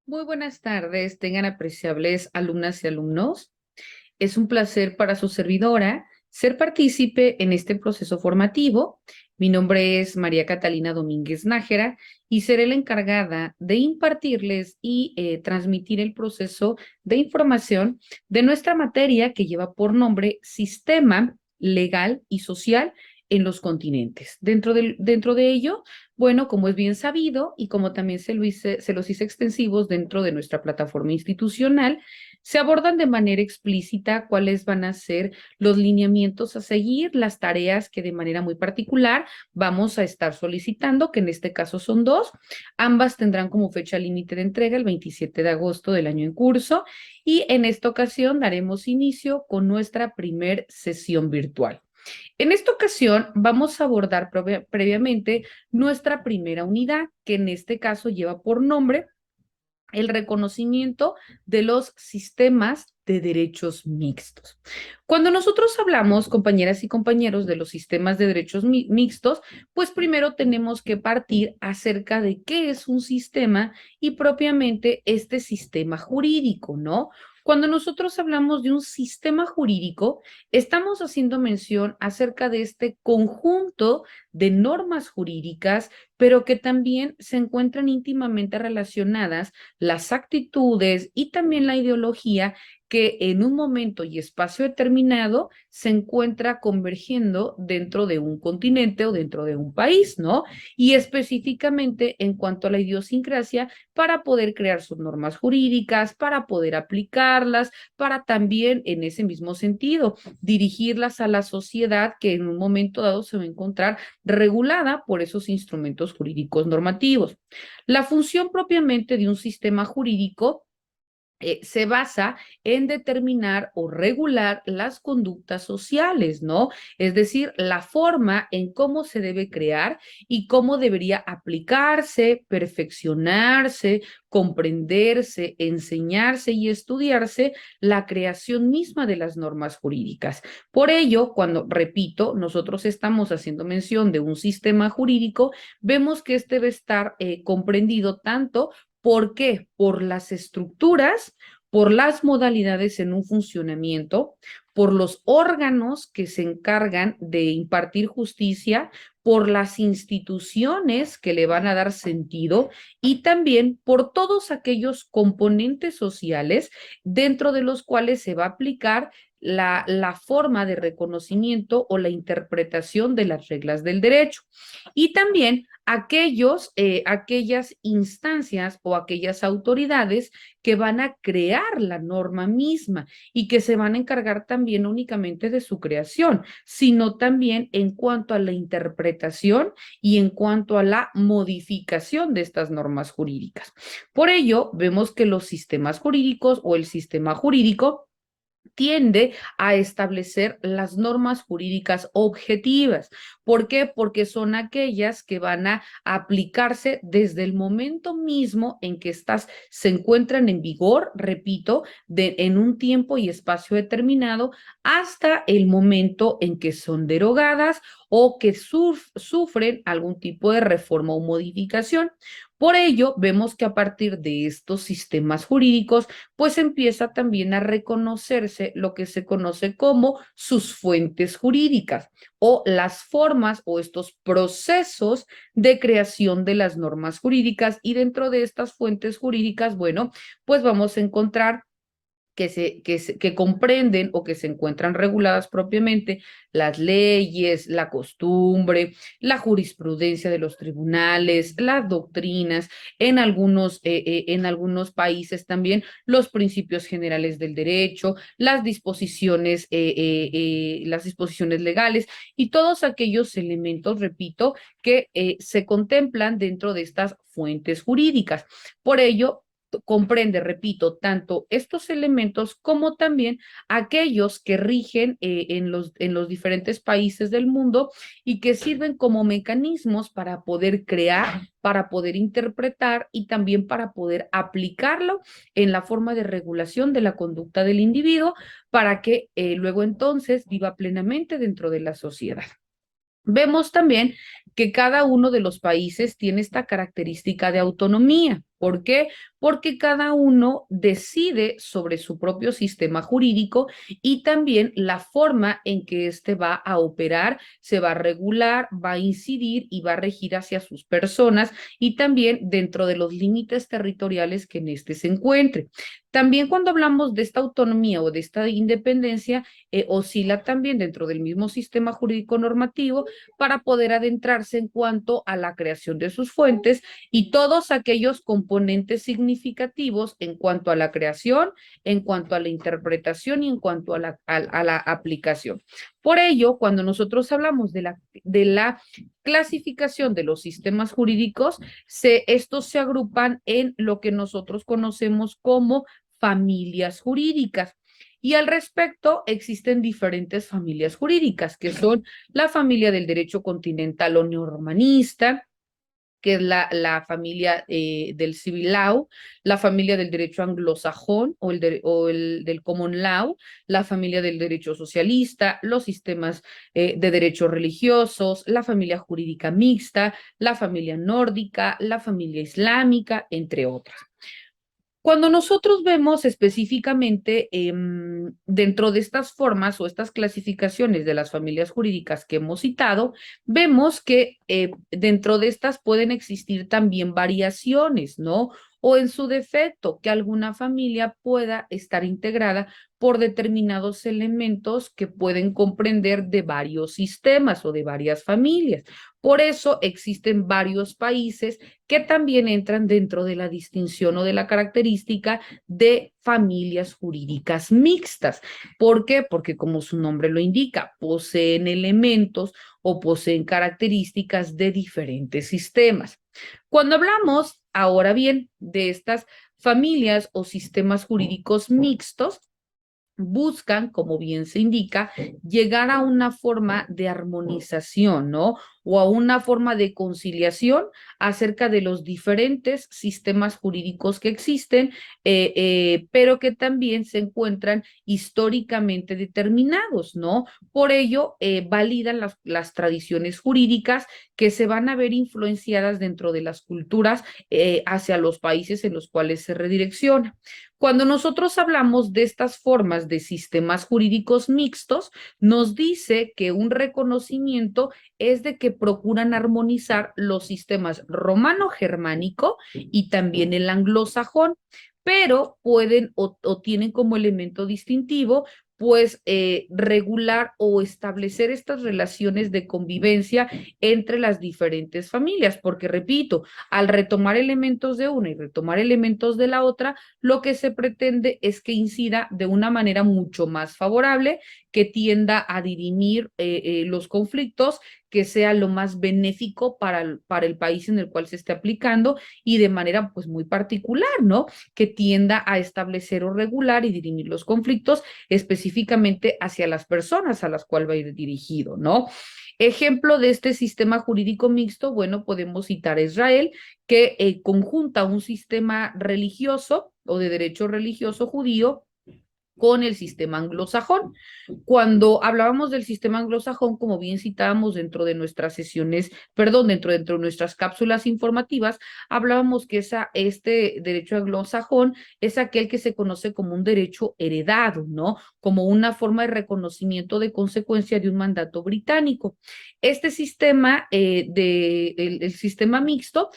Muy buenas tardes, tengan apreciables alumnas y alumnos. Es un placer para su servidora ser partícipe en este proceso formativo. Mi nombre es María Catalina Domínguez Nájera y seré la encargada de impartirles y transmitir el proceso de información de nuestra materia que lleva por nombre Sistema Legal y Social en los continentes. Dentro de ello, bueno, como es bien sabido y como también se los hice extensivos dentro de nuestra plataforma institucional, se abordan de manera explícita cuáles van a ser los lineamientos a seguir, las tareas que de manera muy particular vamos a estar solicitando, que en este caso son dos. Ambas tendrán como fecha límite de entrega el 27 de agosto del año en curso y en esta ocasión daremos inicio con nuestra primer sesión virtual. En esta ocasión vamos a abordar previamente nuestra primera unidad, que en este caso lleva por nombre el reconocimiento de los sistemas de derechos mixtos. Cuando nosotros hablamos, compañeras y compañeros, de los sistemas de derechos mixtos, pues primero tenemos que partir acerca de qué es un sistema y propiamente este sistema jurídico, ¿no? Cuando nosotros hablamos de un sistema jurídico, estamos haciendo mención acerca de este conjunto de normas jurídicas, pero que también se encuentran íntimamente relacionadas las actitudes y también la ideología que en un momento y espacio determinado se encuentra convergiendo dentro de un continente o dentro de un país, ¿no? Y específicamente en cuanto a la idiosincrasia para poder crear sus normas jurídicas, para poder aplicarlas, para también en ese mismo sentido dirigirlas a la sociedad que en un momento dado se va a encontrar regulada por esos instrumentos jurídicos normativos. La función propiamente de un sistema jurídico se basa en determinar o regular las conductas sociales, ¿no? Es decir, la forma en cómo se debe crear y cómo debería aplicarse, perfeccionarse, comprenderse, enseñarse y estudiarse la creación misma de las normas jurídicas. Por ello, cuando, repito, nosotros estamos haciendo mención de un sistema jurídico, vemos que este debe estar comprendido tanto. ¿Por qué? Por las estructuras, por las modalidades en un funcionamiento, por los órganos que se encargan de impartir justicia, por las instituciones que le van a dar sentido y también por todos aquellos componentes sociales dentro de los cuales se va a aplicar la forma de reconocimiento o la interpretación de las reglas del derecho. Y también aquellas instancias o aquellas autoridades que van a crear la norma misma y que se van a encargar también únicamente de su creación, sino también en cuanto a la interpretación y en cuanto a la modificación de estas normas jurídicas. Por ello, vemos que los sistemas jurídicos o el sistema jurídico tiende a establecer las normas jurídicas objetivas. ¿Por qué? Porque son aquellas que van a aplicarse desde el momento mismo en que estas se encuentran en vigor, repito, en un tiempo y espacio determinado, hasta el momento en que son derogadas o que sufren algún tipo de reforma o modificación. Por ello, vemos que a partir de estos sistemas jurídicos, pues empieza también a reconocerse lo que se conoce como sus fuentes jurídicas o las formas o estos procesos de creación de las normas jurídicas. Y dentro de estas fuentes jurídicas, bueno, pues vamos a encontrar que comprenden o que se encuentran reguladas propiamente las leyes, la costumbre, la jurisprudencia de los tribunales, las doctrinas, en algunos países también los principios generales del derecho, las disposiciones legales y todos aquellos elementos, repito, que se contemplan dentro de estas fuentes jurídicas. Por ello, comprende, repito, tanto estos elementos como también aquellos que rigen en los diferentes países del mundo y que sirven como mecanismos para poder crear, para poder interpretar y también para poder aplicarlo en la forma de regulación de la conducta del individuo para que luego entonces viva plenamente dentro de la sociedad. Vemos también que cada uno de los países tiene esta característica de autonomía. ¿Por qué? Porque cada uno decide sobre su propio sistema jurídico y también la forma en que éste va a operar, se va a regular, va a incidir y va a regir hacia sus personas y también dentro de los límites territoriales que en este se encuentre. También cuando hablamos de esta autonomía o de esta independencia, oscila también dentro del mismo sistema jurídico normativo para poder adentrarse en cuanto a la creación de sus fuentes y todos aquellos componentes significativos en cuanto a la creación, en cuanto a la interpretación y en cuanto a la aplicación. Por ello, cuando nosotros hablamos de la clasificación de los sistemas jurídicos, estos se agrupan en lo que nosotros conocemos como familias jurídicas. Y al respecto, existen diferentes familias jurídicas, que son la familia del derecho continental o neorromanista, que es la familia del civil law, la familia del derecho anglosajón o el del common law, la familia del derecho socialista, los sistemas de derechos religiosos, la familia jurídica mixta, la familia nórdica, la familia islámica, entre otras. Cuando nosotros vemos específicamente dentro de estas formas o estas clasificaciones de las familias jurídicas que hemos citado, vemos que dentro de estas pueden existir también variaciones, ¿no? O en su defecto, que alguna familia pueda estar integrada por determinados elementos que pueden comprender de varios sistemas o de varias familias. Por eso existen varios países que también entran dentro de la distinción o de la característica de familias jurídicas mixtas. ¿Por qué? Porque como su nombre lo indica, poseen elementos o poseen características de diferentes sistemas. Cuando hablamos, ahora bien, de estas familias o sistemas jurídicos mixtos, buscan, como bien se indica, llegar a una forma de armonización, ¿no? O a una forma de conciliación acerca de los diferentes sistemas jurídicos que existen, pero que también se encuentran históricamente determinados, ¿no? Por ello, validan las tradiciones jurídicas que se van a ver influenciadas dentro de las culturas hacia los países en los cuales se redirecciona. Cuando nosotros hablamos de estas formas de sistemas jurídicos mixtos, nos dice que un reconocimiento es de que procuran armonizar los sistemas romano-germánico y también el anglosajón, pero pueden o tienen como elemento distintivo pues regular o establecer estas relaciones de convivencia entre las diferentes familias, porque repito, al retomar elementos de una y retomar elementos de la otra, lo que se pretende es que incida de una manera mucho más favorable, que tienda a dirimir los conflictos, que sea lo más benéfico para el país en el cual se esté aplicando y de manera pues muy particular, ¿no? Que tienda a establecer o regular y dirimir los conflictos específicamente hacia las personas a las cuales va a ir dirigido, ¿no? Ejemplo de este sistema jurídico mixto, bueno, podemos citar a Israel, que conjunta un sistema religioso o de derecho religioso judío con el sistema anglosajón. Cuando hablábamos del sistema anglosajón, como bien citábamos dentro de nuestras sesiones, perdón, dentro de nuestras cápsulas informativas, hablábamos que este derecho anglosajón es aquel que se conoce como un derecho heredado, ¿no? Como una forma de reconocimiento de consecuencia de un mandato británico. Este sistema, el sistema mixto,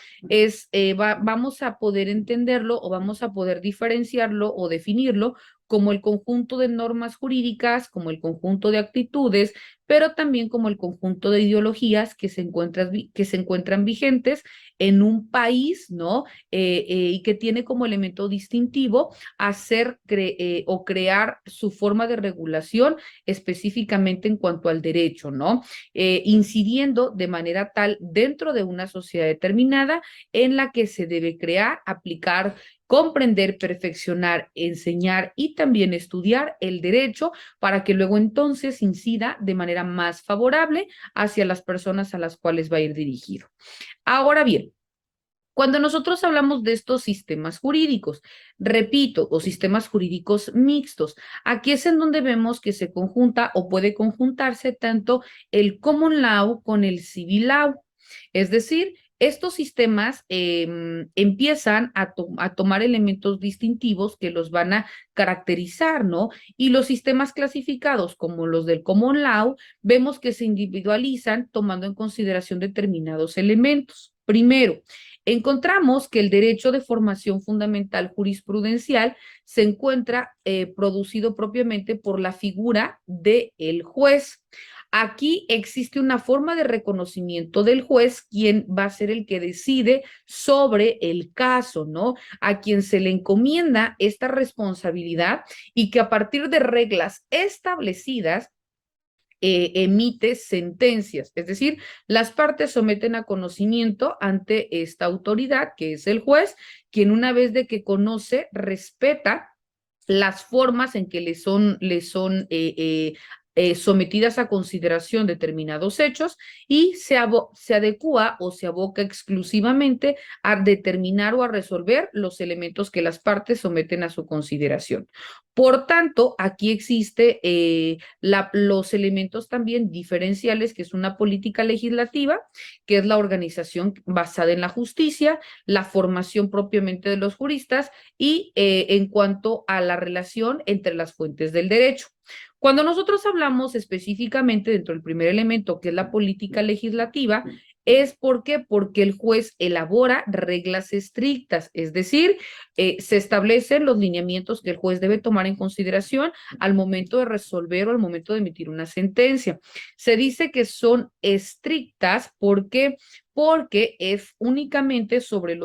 vamos a poder entenderlo o vamos a poder diferenciarlo o definirlo como el conjunto de normas jurídicas, como el conjunto de actitudes, pero también como el conjunto de ideologías que se encuentran vigentes en un país, ¿no? Y que tiene como elemento distintivo hacer o crear su forma de regulación específicamente en cuanto al derecho, ¿no? Incidiendo de manera tal dentro de una sociedad determinada en la que se debe crear, aplicar, comprender, perfeccionar, enseñar y también estudiar el derecho para que luego entonces incida de manera más favorable hacia las personas a las cuales va a ir dirigido. Ahora bien, cuando nosotros hablamos de estos sistemas jurídicos, repito, o sistemas jurídicos mixtos, aquí es en donde vemos que se conjunta o puede conjuntarse tanto el common law con el civil law. Es decir, Estos sistemas empiezan a tomar elementos distintivos que los van a caracterizar, ¿no? Y los sistemas clasificados, como los del Common Law, vemos que se individualizan tomando en consideración determinados elementos. Primero, encontramos que el derecho de formación fundamental jurisprudencial se encuentra producido propiamente por la figura del juez. Aquí existe una forma de reconocimiento del juez, quien va a ser el que decide sobre el caso, ¿no? A quien se le encomienda esta responsabilidad y que a partir de reglas establecidas emite sentencias, es decir, las partes someten a conocimiento ante esta autoridad, que es el juez, quien una vez de que conoce, respeta las formas en que le son sometidas a consideración determinados hechos y se adecua o se aboca exclusivamente a determinar o a resolver los elementos que las partes someten a su consideración. Por tanto, aquí existe los elementos también diferenciales, que es una política legislativa, que es la organización basada en la justicia, la formación propiamente de los juristas y en cuanto a la relación entre las fuentes del derecho. Cuando nosotros hablamos específicamente dentro del primer elemento, que es la política legislativa, es porque el juez elabora reglas estrictas, es decir, se establecen los lineamientos que el juez debe tomar en consideración al momento de resolver o al momento de emitir una sentencia. Se dice que son estrictas porque es únicamente sobre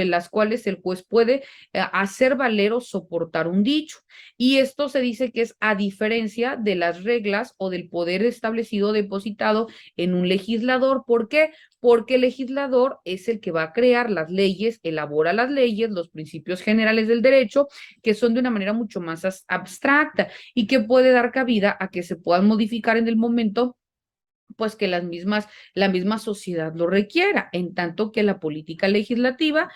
las cuales el juez puede hacer valer o soportar un dicho. Y esto se dice que es a diferencia de las reglas o del poder establecido depositado en un legislador. ¿Por qué? Porque el legislador es el que va a crear las leyes, elabora las leyes, los principios generales del derecho, que son de una manera mucho más abstracta y que puede dar cabida a que se puedan modificar en el momento pues que la misma sociedad lo requiera, en tanto que la política legislativa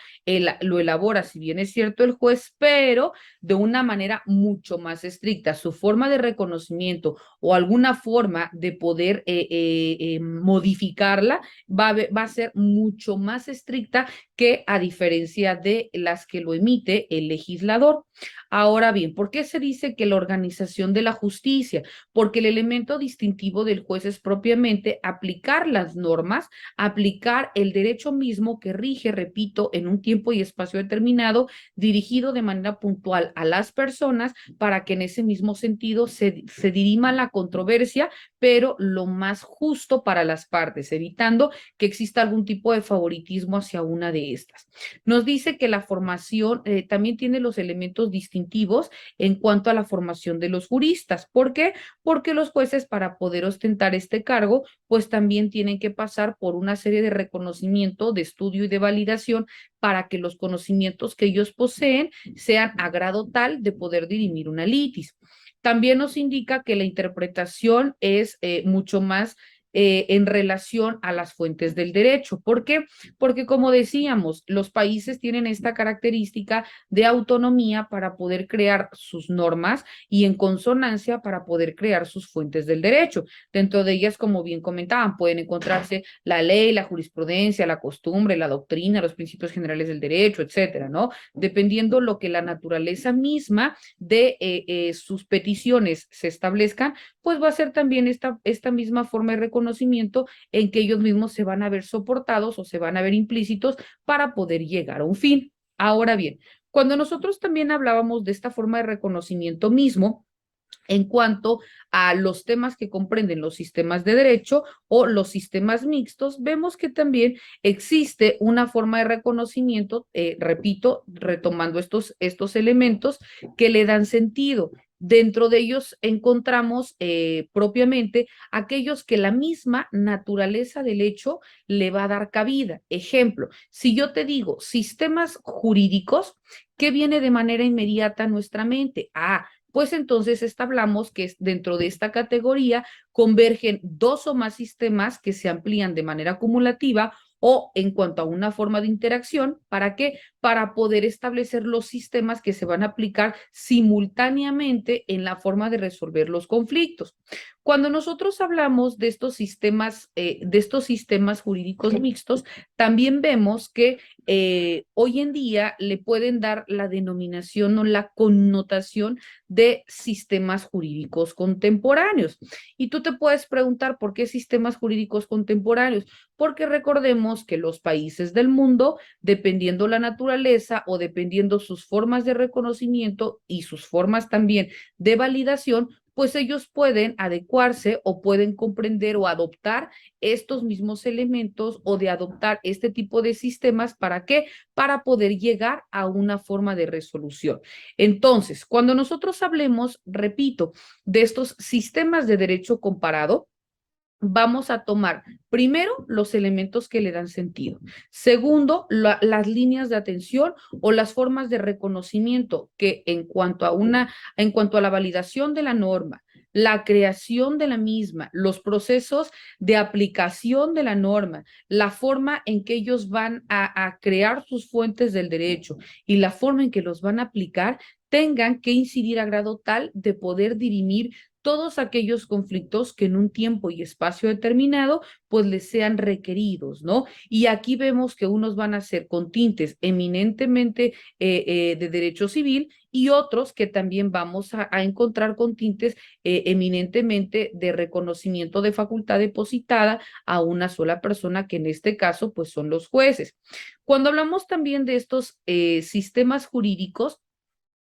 lo elabora, si bien es cierto el juez, pero de una manera mucho más estricta. Su forma de reconocimiento o alguna forma de poder modificarla va a ser mucho más estricta que a diferencia de las que lo emite el legislador. Ahora bien, ¿por qué se dice que la organización de la justicia? Porque el elemento distintivo del juez es propiamente aplicar las normas, aplicar el derecho mismo que rige, repito, en un tiempo y espacio determinado, dirigido de manera puntual a las personas para que en ese mismo sentido se dirima la controversia, pero lo más justo para las partes, evitando que exista algún tipo de favoritismo hacia una de estas. Nos dice que la formación también tiene los elementos distintivos en cuanto a la formación de los juristas. ¿Por qué? Porque los jueces para poder ostentar este cargo, pues también tienen que pasar por una serie de reconocimiento, de estudio y de validación para que los conocimientos que ellos poseen sean a grado tal de poder dirimir una litis. También nos indica que la interpretación es mucho más en relación a las fuentes del derecho. ¿Por qué? Porque como decíamos, los países tienen esta característica de autonomía para poder crear sus normas y en consonancia para poder crear sus fuentes del derecho. Dentro de ellas, como bien comentaban, pueden encontrarse la ley, la jurisprudencia, la costumbre, la doctrina, los principios generales del derecho, etcétera, ¿no? Dependiendo lo que la naturaleza misma de sus peticiones se establezcan, pues va a ser también esta misma forma de reconocimiento en que ellos mismos se van a ver soportados o se van a ver implícitos para poder llegar a un fin. Ahora bien, cuando nosotros también hablábamos de esta forma de reconocimiento mismo, en cuanto a los temas que comprenden los sistemas de derecho o los sistemas mixtos, vemos que también existe una forma de reconocimiento, repito, retomando estos elementos que le dan sentido. Dentro de ellos encontramos propiamente aquellos que la misma naturaleza del hecho le va a dar cabida. Ejemplo, si yo te digo sistemas jurídicos, ¿qué viene de manera inmediata a nuestra mente? Pues entonces establamos que dentro de esta categoría convergen dos o más sistemas que se amplían de manera acumulativa o en cuanto a una forma de interacción. ¿Para qué? para poder establecer los sistemas que se van a aplicar simultáneamente en la forma de resolver los conflictos. Cuando nosotros hablamos de estos sistemas jurídicos mixtos, también vemos que hoy en día le pueden dar la denominación o la connotación de sistemas jurídicos contemporáneos. Y tú te puedes preguntar por qué sistemas jurídicos contemporáneos, porque recordemos que los países del mundo, dependiendo la naturaleza o dependiendo sus formas de reconocimiento y sus formas también de validación, pues ellos pueden adecuarse o pueden comprender o adoptar estos mismos elementos o de adoptar este tipo de sistemas. ¿Para qué? Para poder llegar a una forma de resolución. Entonces, cuando nosotros hablemos, repito, de estos sistemas de derecho comparado, vamos a tomar primero los elementos que le dan sentido. Segundo, las líneas de atención o las formas de reconocimiento que en cuanto a la validación de la norma, la creación de la misma, los procesos de aplicación de la norma, la forma en que ellos van a crear sus fuentes del derecho y la forma en que los van a aplicar, tengan que incidir a grado tal de poder dirimir todos aquellos conflictos que en un tiempo y espacio determinado pues les sean requeridos, ¿no? Y aquí vemos que unos van a ser con tintes eminentemente de derecho civil y otros que también vamos a encontrar con tintes eminentemente de reconocimiento de facultad depositada a una sola persona, que en este caso pues son los jueces. Cuando hablamos también de estos sistemas jurídicos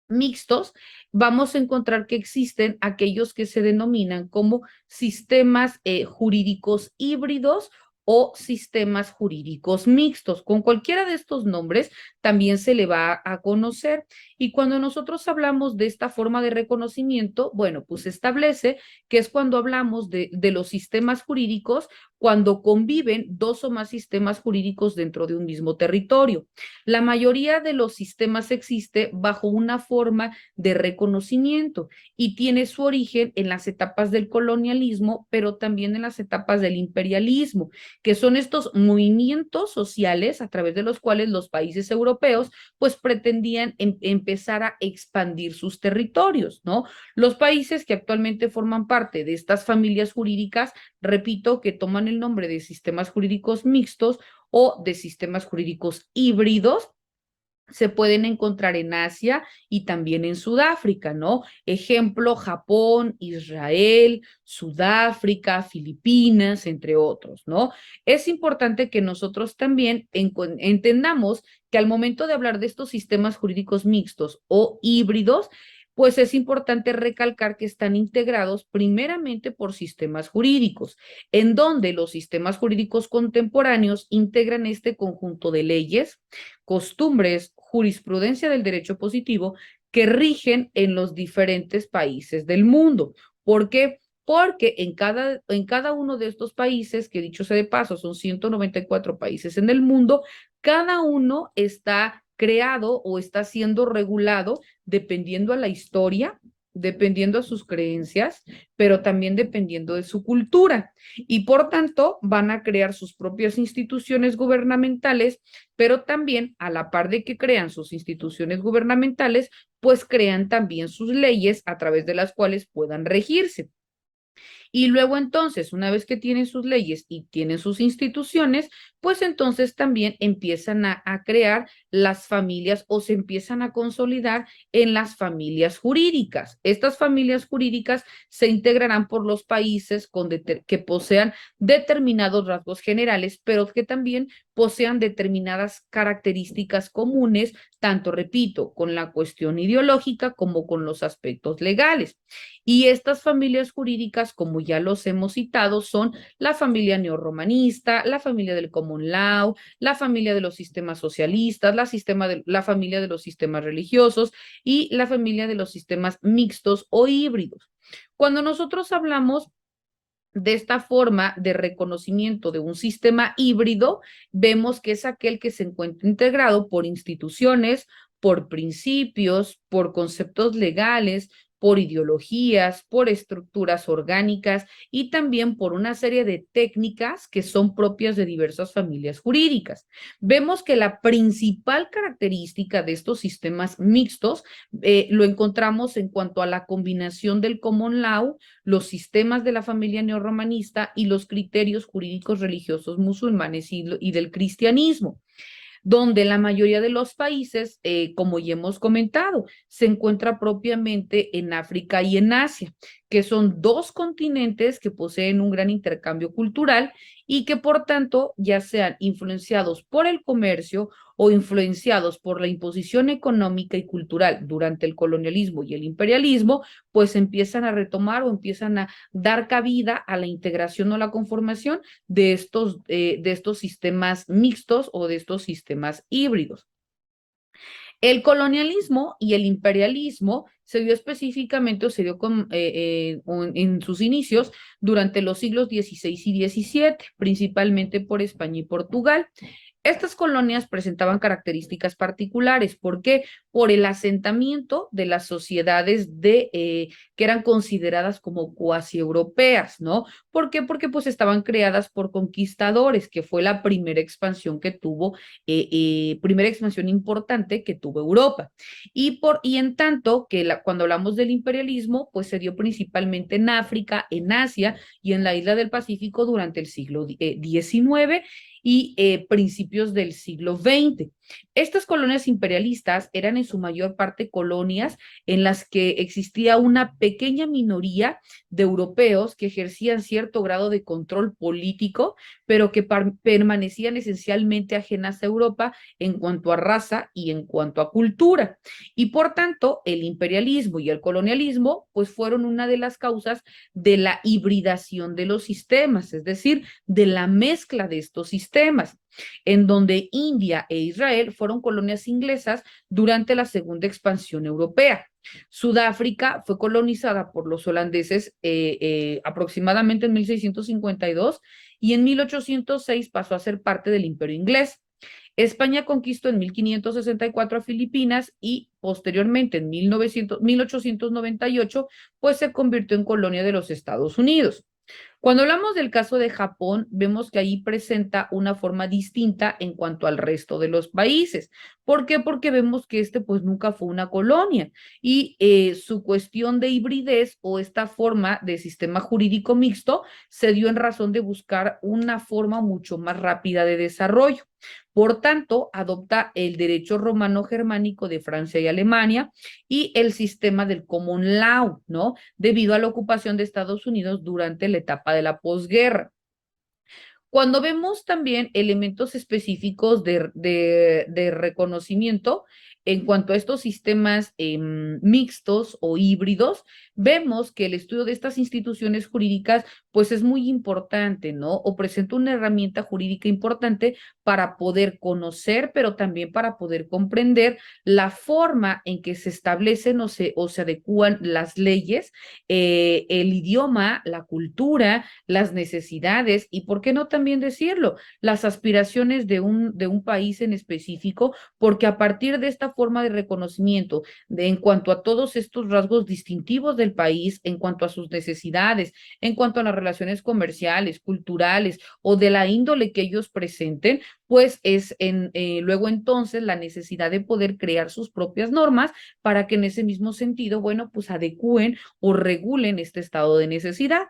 mixtos, vamos a encontrar que existen aquellos que se denominan como sistemas jurídicos híbridos o sistemas jurídicos mixtos. Con cualquiera de estos nombres también se le va a conocer. Y cuando nosotros hablamos de esta forma de reconocimiento, bueno, pues establece que es cuando hablamos de los sistemas jurídicos, cuando conviven dos o más sistemas jurídicos dentro de un mismo territorio. La mayoría de los sistemas existe bajo una forma de reconocimiento y tiene su origen en las etapas del colonialismo, pero también en las etapas del imperialismo, que son estos movimientos sociales a través de los cuales los países europeos pues pretendían empezar a expandir sus territorios, ¿no? Los países que actualmente forman parte de estas familias jurídicas, repito, que toman el nombre de sistemas jurídicos mixtos o de sistemas jurídicos híbridos, se pueden encontrar en Asia y también en Sudáfrica, ¿no? Ejemplo, Japón, Israel, Sudáfrica, Filipinas, entre otros, ¿no? Es importante que nosotros también entendamos que al momento de hablar de estos sistemas jurídicos mixtos o híbridos, pues es importante recalcar que están integrados primeramente por sistemas jurídicos, en donde los sistemas jurídicos contemporáneos integran este conjunto de leyes, costumbres, jurisprudencia del derecho positivo que rigen en los diferentes países del mundo. ¿Por qué? Porque en cada uno de estos países, que dicho sea de paso, son 194 países en el mundo, cada uno está creado o está siendo regulado dependiendo a la historia, dependiendo a sus creencias, pero también dependiendo de su cultura. Y por tanto, van a crear sus propias instituciones gubernamentales, pero también a la par de que crean sus instituciones gubernamentales, pues crean también sus leyes a través de las cuales puedan regirse. Y luego entonces, una vez que tienen sus leyes y tienen sus instituciones, pues entonces también empiezan a crear las familias o se empiezan a consolidar en las familias jurídicas. Estas familias jurídicas se integrarán por los países que posean determinados rasgos generales, pero que también posean determinadas características comunes, tanto, repito, con la cuestión ideológica como con los aspectos legales. Y estas familias jurídicas, como ya los hemos citado, son la familia neorromanista, la familia del common law, la familia de los sistemas socialistas, la familia de los sistemas religiosos y la familia de los sistemas mixtos o híbridos. Cuando nosotros hablamos de esta forma de reconocimiento de un sistema híbrido, vemos que es aquel que se encuentra integrado por instituciones, por principios, por conceptos legales, por ideologías, por estructuras orgánicas y también por una serie de técnicas que son propias de diversas familias jurídicas. Vemos que la principal característica de estos sistemas mixtos lo encontramos en cuanto a la combinación del common law, los sistemas de la familia neorromanista y los criterios jurídicos religiosos musulmanes y del cristianismo, donde la mayoría de los países, como ya hemos comentado, se encuentra propiamente en África y en Asia, que son dos continentes que poseen un gran intercambio cultural y que por tanto, ya sean influenciados por el comercio o influenciados por la imposición económica y cultural durante el colonialismo y el imperialismo, pues empiezan a retomar o empiezan a dar cabida a la integración o la conformación de estos sistemas mixtos o de estos sistemas híbridos. El colonialismo y el imperialismo se dio específicamente o se dio en sus inicios durante los siglos XVI y XVII, principalmente por España y Portugal. Estas colonias presentaban características particulares. ¿Por qué? Por el asentamiento de las sociedades que eran consideradas como cuasi europeas, ¿no? ¿Por qué? Porque pues estaban creadas por conquistadores, que fue la primera expansión que tuvo, primera expansión importante que tuvo Europa. Y en tanto que cuando hablamos del imperialismo, pues se dio principalmente en África, en Asia y en la isla del Pacífico durante el siglo XIX y principios del siglo XX. Estas colonias imperialistas eran en su mayor parte colonias en las que existía una pequeña minoría de europeos que ejercían cierto grado de control político, pero que permanecían esencialmente ajenas a Europa en cuanto a raza y en cuanto a cultura. Y por tanto, el imperialismo y el colonialismo pues fueron una de las causas de la hibridación de los sistemas, es decir, de la mezcla de estos sistemas, en donde India e Israel fueron colonias inglesas durante la segunda expansión europea. Sudáfrica fue colonizada por los holandeses aproximadamente en 1652 y en 1806 pasó a ser parte del Imperio inglés. España conquistó en 1564 a Filipinas y posteriormente en 1898 pues se convirtió en colonia de los Estados Unidos. Cuando hablamos del caso de Japón, vemos que ahí presenta una forma distinta en cuanto al resto de los países. ¿Por qué? Porque vemos que este pues nunca fue una colonia y su cuestión de hibridez o esta forma de sistema jurídico mixto se dio en razón de buscar una forma mucho más rápida de desarrollo. Por tanto, adopta el derecho romano germánico de Francia y Alemania y el sistema del common law, ¿no? Debido a la ocupación de Estados Unidos durante la etapa de la posguerra. Cuando vemos también elementos específicos de reconocimiento en cuanto a estos sistemas mixtos o híbridos, vemos que el estudio de estas instituciones jurídicas pues es muy importante, ¿no? O presenta una herramienta jurídica importante para poder conocer, pero también para poder comprender la forma en que se establecen o se adecúan las leyes, el idioma, la cultura, las necesidades y, ¿por qué no también decirlo?, las aspiraciones de un país en específico, porque a partir de esta forma de reconocimiento en cuanto a todos estos rasgos distintivos del país, en cuanto a sus necesidades, en cuanto a las relaciones comerciales, culturales o de la índole que ellos presenten, pues es luego entonces la necesidad de poder crear sus propias normas para que en ese mismo sentido, bueno, pues adecúen o regulen este estado de necesidad.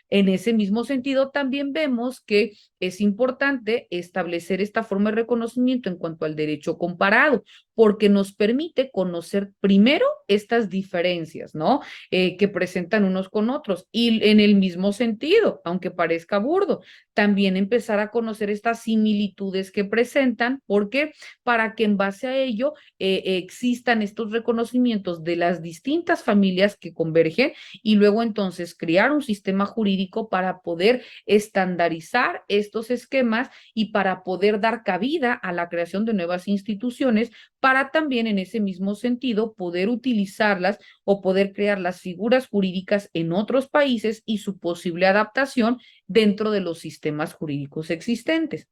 En ese mismo sentido, también vemos que es importante establecer esta forma de reconocimiento en cuanto al derecho comparado, porque nos permite conocer primero estas diferencias, ¿no? Que presentan unos con otros. Y en el mismo sentido, aunque parezca burdo, también empezar a conocer estas similitudes que presentan, porque para que en base a ello existan estos reconocimientos de las distintas familias que convergen y luego entonces crear un sistema jurídico para poder estandarizar estos esquemas y para poder dar cabida a la creación de nuevas instituciones para también en ese mismo sentido poder utilizarlas o poder crear las figuras jurídicas en otros países y su posible adaptación dentro de los sistemas jurídicos existentes.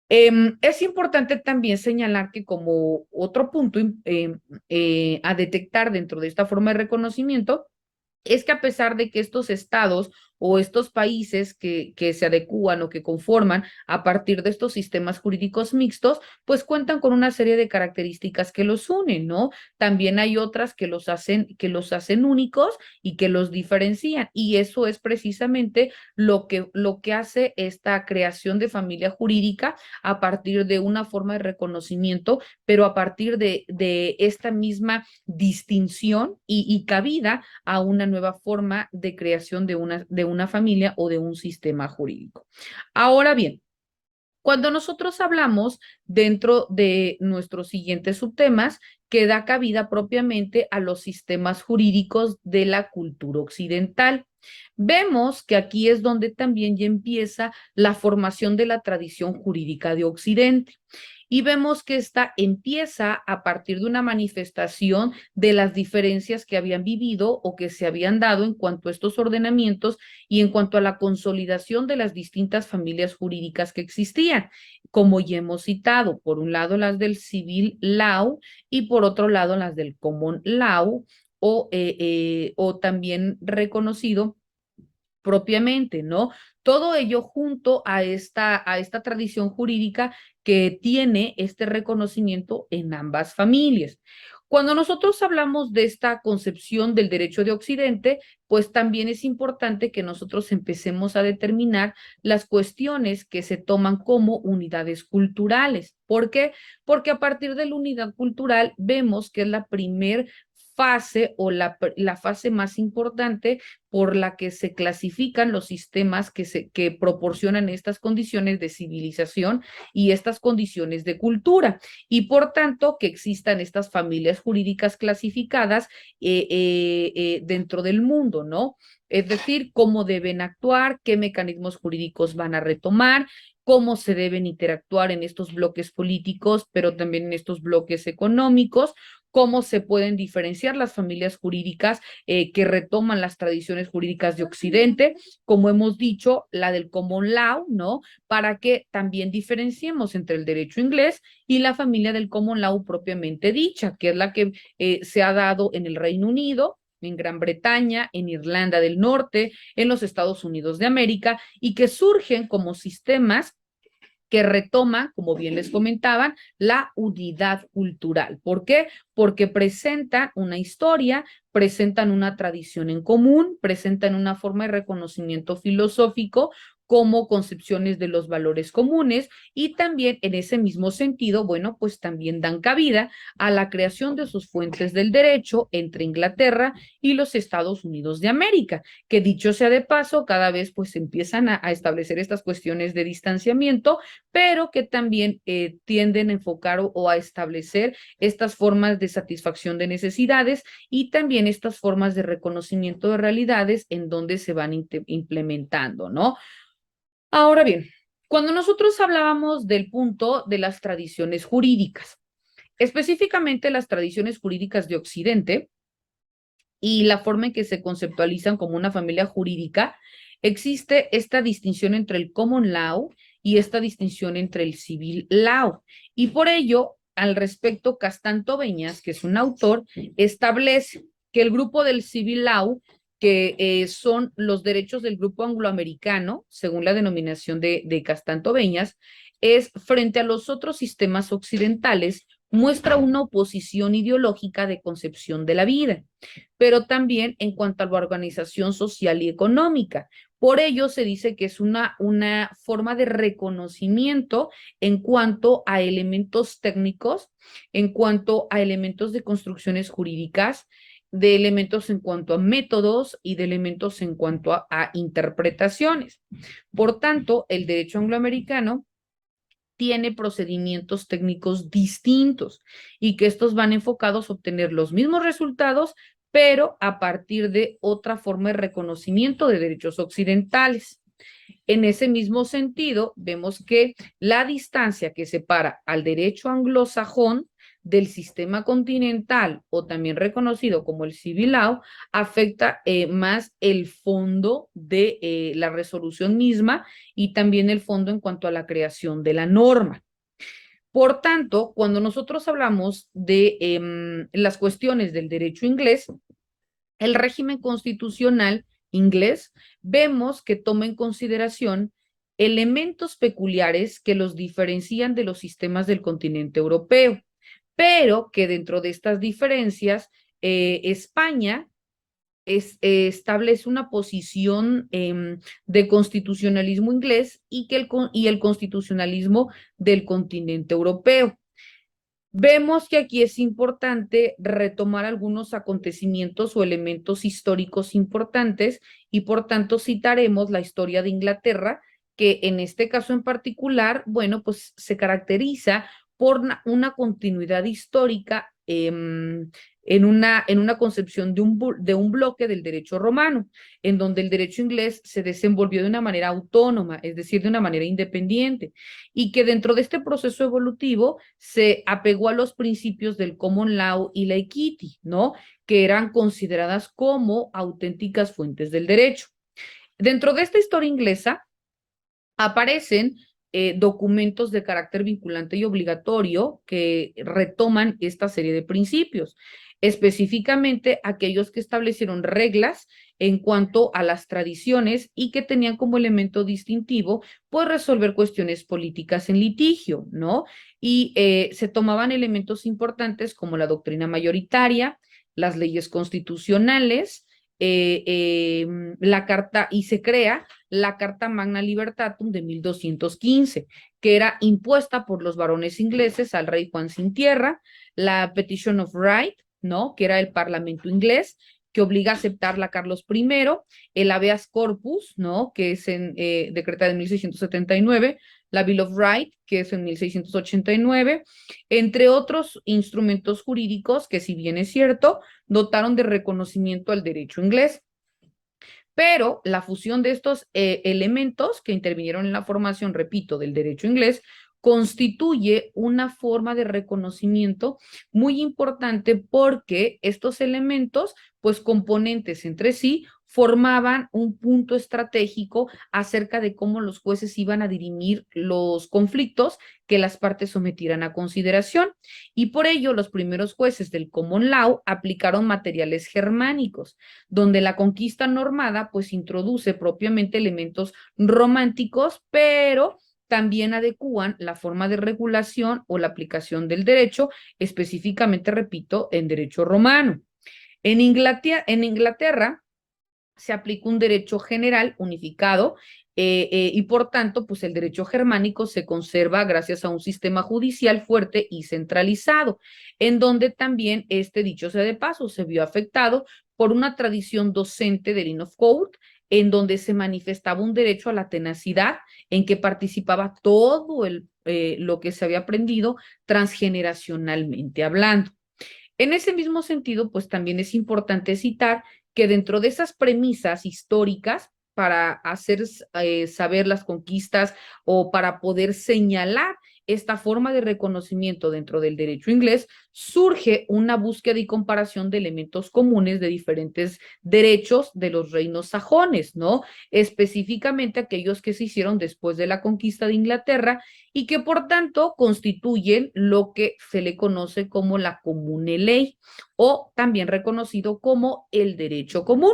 Es importante también señalar que como otro punto a detectar dentro de esta forma de reconocimiento, es que a pesar de que estos estados o estos países que se adecúan o que conforman a partir de estos sistemas jurídicos mixtos, pues cuentan con una serie de características que los unen, ¿no? También hay otras que los hacen únicos y que los diferencian. Y eso es precisamente lo que hace esta creación de familia jurídica a partir de una forma de reconocimiento, pero a partir de esta misma distinción y cabida a una nueva forma de creación de una familia o de un sistema jurídico. Ahora bien, cuando nosotros hablamos dentro de nuestros siguientes subtemas, que da cabida propiamente a los sistemas jurídicos de la cultura occidental. Vemos que aquí es donde también ya empieza la formación de la tradición jurídica de Occidente y vemos que esta empieza a partir de una manifestación de las diferencias que habían vivido o que se habían dado en cuanto a estos ordenamientos y en cuanto a la consolidación de las distintas familias jurídicas que existían, como ya hemos citado, por un lado las del civil law y por otro lado las del common law o también reconocido propiamente, ¿no? Todo ello junto a esta tradición jurídica que tiene este reconocimiento en ambas familias. Cuando nosotros hablamos de esta concepción del derecho de Occidente, pues también es importante que nosotros empecemos a determinar las cuestiones que se toman como unidades culturales. ¿Por qué? Porque a partir de la unidad cultural vemos que es la primer fase o la fase más importante por la que se clasifican los sistemas que proporcionan estas condiciones de civilización y estas condiciones de cultura. Y por tanto, que existan estas familias jurídicas clasificadas dentro del mundo, ¿no? Es decir, cómo deben actuar, qué mecanismos jurídicos van a retomar, cómo se deben interactuar en estos bloques políticos, pero también en estos bloques económicos, cómo se pueden diferenciar las familias jurídicas que retoman las tradiciones jurídicas de Occidente, como hemos dicho, la del common law, ¿no? Para que también diferenciemos entre el derecho inglés y la familia del common law propiamente dicha, que es la que se ha dado en el Reino Unido, en Gran Bretaña, en Irlanda del Norte, en los Estados Unidos de América, y que surgen como sistemas que retoma, como bien les comentaban, la unidad cultural. ¿Por qué? Porque presentan una historia, presentan una tradición en común, presentan una forma de reconocimiento filosófico como concepciones de los valores comunes y también en ese mismo sentido, bueno, pues también dan cabida a la creación de sus fuentes del derecho entre Inglaterra y los Estados Unidos de América, que dicho sea de paso, cada vez pues empiezan a establecer estas cuestiones de distanciamiento, pero que también tienden a enfocar o a establecer estas formas de satisfacción de necesidades y también estas formas de reconocimiento de realidades en donde se van implementando, ¿no? Ahora bien, cuando nosotros hablábamos del punto de las tradiciones jurídicas, específicamente las tradiciones jurídicas de Occidente y la forma en que se conceptualizan como una familia jurídica, existe esta distinción entre el common law y esta distinción entre el civil law. Y por ello, al respecto, Castanto Beñas, que es un autor, establece que el grupo del civil law, que son los derechos del grupo angloamericano, según la denominación de Castanto Beñas, es frente a los otros sistemas occidentales, muestra una oposición ideológica de concepción de la vida, pero también en cuanto a la organización social y económica. Por ello se dice que es una forma de reconocimiento en cuanto a elementos técnicos, en cuanto a elementos de construcciones jurídicas, de elementos en cuanto a métodos y de elementos en cuanto a interpretaciones. Por tanto, el derecho angloamericano tiene procedimientos técnicos distintos y que estos van enfocados a obtener los mismos resultados, pero a partir de otra forma de reconocimiento de derechos occidentales. En ese mismo sentido, vemos que la distancia que separa al derecho anglosajón del sistema continental o también reconocido como el civil law afecta más el fondo de la resolución misma y también el fondo en cuanto a la creación de la norma. Por tanto, cuando nosotros hablamos de las cuestiones del derecho inglés, el régimen constitucional inglés, vemos que toma en consideración elementos peculiares que los diferencian de los sistemas del continente europeo, pero que dentro de estas diferencias, España establece una posición de constitucionalismo inglés y el constitucionalismo del continente europeo. Vemos que aquí es importante retomar algunos acontecimientos o elementos históricos importantes y por tanto citaremos la historia de Inglaterra, que en este caso en particular, bueno, pues se caracteriza por una continuidad histórica en una concepción de un bloque del derecho romano, en donde el derecho inglés se desenvolvió de una manera autónoma, es decir, de una manera independiente, y que dentro de este proceso evolutivo se apegó a los principios del common law y la equity, ¿no? Que eran consideradas como auténticas fuentes del derecho. Dentro de esta historia inglesa aparecen documentos de carácter vinculante y obligatorio que retoman esta serie de principios, específicamente aquellos que establecieron reglas en cuanto a las tradiciones y que tenían como elemento distintivo, pues resolver cuestiones políticas en litigio, ¿no? Y se tomaban elementos importantes como la doctrina mayoritaria, las leyes constitucionales, la carta, y se crea la Carta Magna Libertatum de 1215, que era impuesta por los varones ingleses al rey Juan sin tierra, la Petition of Right, ¿no? Que era el parlamento inglés, que obliga a aceptarla a Carlos I, el habeas corpus, ¿no? Que es decretada en 1679, la Bill of Rights, que es en 1689, entre otros instrumentos jurídicos que, si bien es cierto, dotaron de reconocimiento al derecho inglés. Pero la fusión de estos elementos que intervinieron en la formación, repito, del derecho inglés, constituye una forma de reconocimiento muy importante porque estos elementos, pues componentes entre sí, formaban un punto estratégico acerca de cómo los jueces iban a dirimir los conflictos que las partes sometieran a consideración. Y por ello, los primeros jueces del Common Law aplicaron materiales germánicos, donde la conquista normada pues introduce propiamente elementos románticos, pero también adecúan la forma de regulación o la aplicación del derecho, específicamente, repito, en derecho romano. En Inglaterra se aplica un derecho general unificado y por tanto, pues el derecho germánico se conserva gracias a un sistema judicial fuerte y centralizado, en donde también dicho sea de paso, se vio afectado por una tradición docente del Inn of Court, en donde se manifestaba un derecho a la tenacidad, en que participaba todo lo que se había aprendido transgeneracionalmente hablando. En ese mismo sentido, pues también es importante citar que dentro de esas premisas históricas para hacer saber las conquistas o para poder señalar esta forma de reconocimiento dentro del derecho inglés, surge una búsqueda y comparación de elementos comunes de diferentes derechos de los reinos sajones, ¿no? Específicamente aquellos que se hicieron después de la conquista de Inglaterra y que por tanto constituyen lo que se le conoce como la comune ley o también reconocido como el derecho común,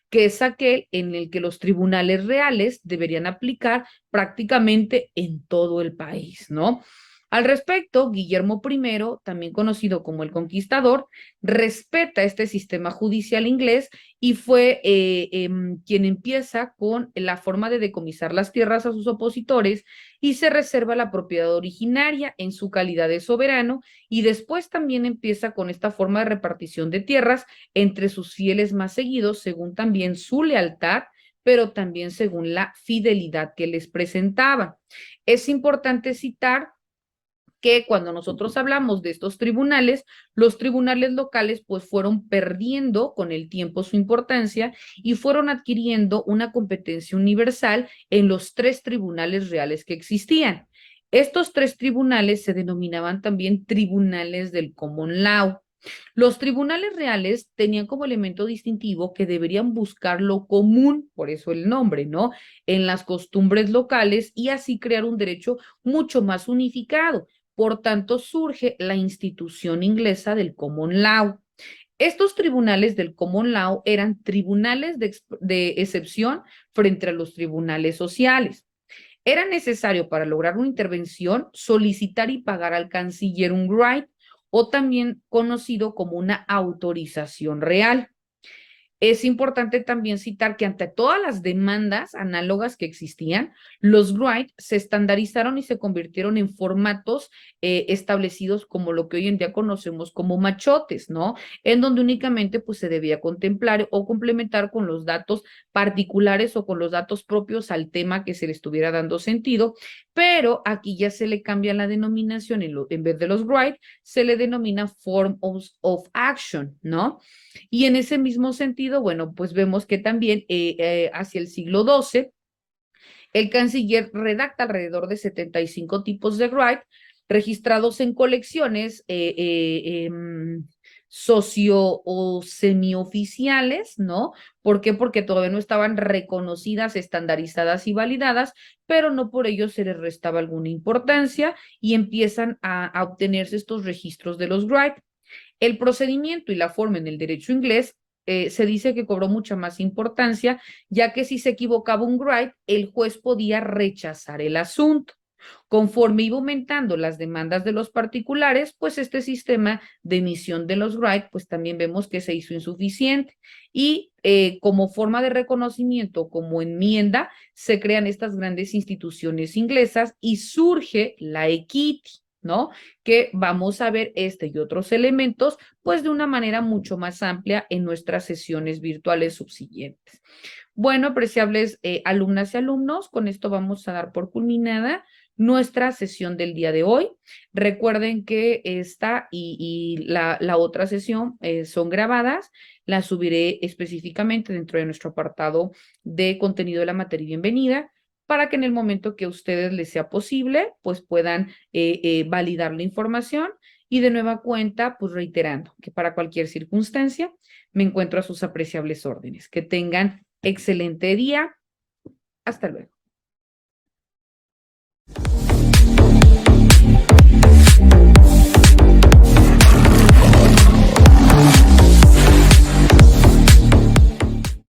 que es aquel en el que los tribunales reales deberían aplicar prácticamente en todo el país, ¿no? Al respecto, Guillermo I, también conocido como el Conquistador, respeta este sistema judicial inglés y fue quien empieza con la forma de decomisar las tierras a sus opositores y se reserva la propiedad originaria en su calidad de soberano y después también empieza con esta forma de repartición de tierras entre sus fieles más seguidos según también su lealtad, pero también según la fidelidad que les presentaba. Es importante citar que cuando nosotros hablamos de estos tribunales, los tribunales locales pues fueron perdiendo con el tiempo su importancia y fueron adquiriendo una competencia universal en los tres tribunales reales que existían. Estos tres tribunales se denominaban también tribunales del common law. Los tribunales reales tenían como elemento distintivo que deberían buscar lo común, por eso el nombre, ¿no? En las costumbres locales y así crear un derecho mucho más unificado. Por tanto, surge la institución inglesa del common law. Estos tribunales del common law eran tribunales de excepción frente a los tribunales sociales. Era necesario para lograr una intervención solicitar y pagar al canciller un right o también conocido como una autorización real. Es importante también citar que ante todas las demandas análogas que existían, los Wright se estandarizaron y se convirtieron en formatos establecidos como lo que hoy en día conocemos como machotes, ¿no? En donde únicamente pues se debía contemplar o complementar con los datos particulares o con los datos propios al tema que se le estuviera dando sentido, pero aquí ya se le cambia la denominación en vez de los Wright, se le denomina form of action, ¿no? Y en ese mismo sentido, bueno, pues vemos que también hacia el siglo XII, el canciller redacta alrededor de 75 tipos de right registrados en colecciones socio o semioficiales, ¿no? ¿Por qué? Porque todavía no estaban reconocidas, estandarizadas y validadas, pero no por ello se les restaba alguna importancia y empiezan a obtenerse estos registros de los right. El procedimiento y la forma en el derecho inglés se dice que cobró mucha más importancia, ya que si se equivocaba un right, el juez podía rechazar el asunto. Conforme iba aumentando las demandas de los particulares, pues este sistema de emisión de los right, pues también vemos que se hizo insuficiente. Y como forma de reconocimiento, como enmienda, se crean estas grandes instituciones inglesas y surge la equity, ¿no? Que vamos a ver este y otros elementos, pues de una manera mucho más amplia en nuestras sesiones virtuales subsiguientes. Bueno, apreciables alumnas y alumnos, con esto vamos a dar por culminada nuestra sesión del día de hoy. Recuerden que esta y la otra sesión son grabadas, las subiré específicamente dentro de nuestro apartado de contenido de la materia bienvenida para que en el momento que a ustedes les sea posible, pues puedan validar la información y de nueva cuenta, pues reiterando que para cualquier circunstancia me encuentro a sus apreciables órdenes. Que tengan excelente día. Hasta luego.